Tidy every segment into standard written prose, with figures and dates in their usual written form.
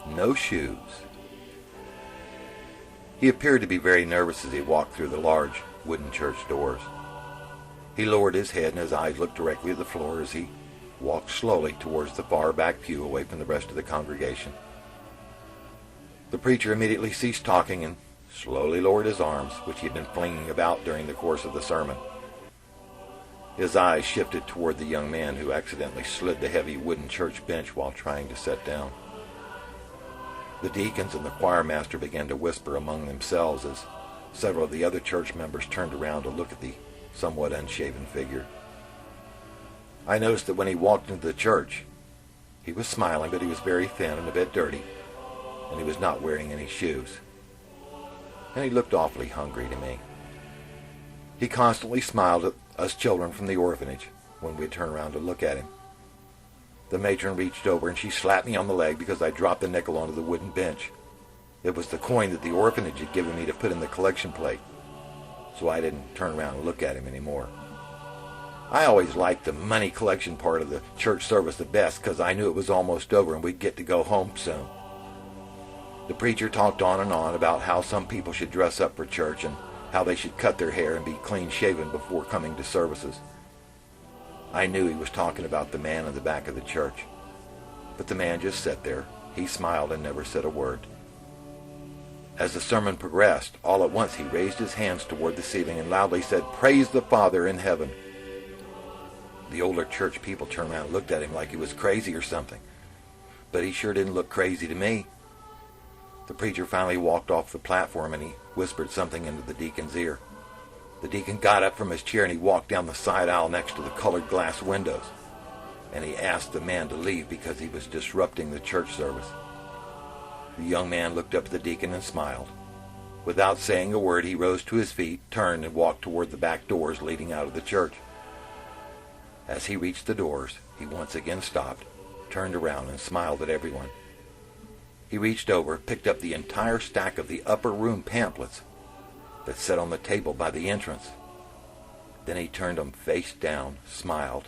no shoes. He appeared to be very nervous as he walked through the large wooden church doors. He lowered his head and his eyes looked directly at the floor as he walked slowly towards the far back pew away from the rest of the congregation. The preacher immediately ceased talking and slowly lowered his arms, which he had been flinging about during the course of the sermon. His eyes shifted toward the young man who accidentally slid the heavy wooden church bench while trying to sit down. The deacons and the choir master began to whisper among themselves as several of the other church members turned around to look at the somewhat unshaven figure. I noticed that when he walked into the church, he was smiling, but he was very thin and a bit dirty, and he was not wearing any shoes. And he looked awfully hungry to me. He constantly smiled at us children from the orphanage when we'd turn around to look at him. The matron reached over and she slapped me on the leg because I dropped the nickel onto the wooden bench. It was the coin that the orphanage had given me to put in the collection plate, so I didn't turn around and look at him anymore. I always liked the money collection part of the church service the best because I knew it was almost over and we'd get to go home soon. The preacher talked on and on about how some people should dress up for church and how they should cut their hair and be clean-shaven before coming to services. I knew he was talking about the man in the back of the church, but the man just sat there. He smiled and never said a word. As the sermon progressed, all at once he raised his hands toward the ceiling and loudly said, "Praise the Father in heaven." The older church people turned around and looked at him like he was crazy or something, but he sure didn't look crazy to me. The preacher finally walked off the platform and he whispered something into the deacon's ear. The deacon got up from his chair and he walked down the side aisle next to the colored glass windows, and he asked the man to leave because he was disrupting the church service. The young man looked up at the deacon and smiled. Without saying a word, he rose to his feet, turned, and walked toward the back doors leading out of the church. As he reached the doors, he once again stopped, turned around, and smiled at everyone. He reached over, picked up the entire stack of the upper room pamphlets that sat on the table by the entrance. Then he turned them face down, smiled,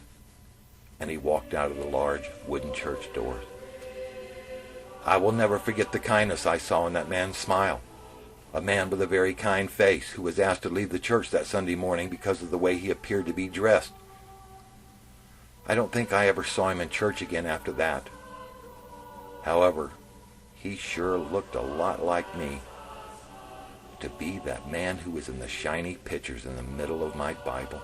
and he walked out of the large wooden church doors. I will never forget the kindness I saw in that man's smile. A man with a very kind face who was asked to leave the church that Sunday morning because of the way he appeared to be dressed. I don't think I ever saw him in church again after that. However, he sure looked a lot like me. To be that man who was in the shiny pictures in the middle of my Bible.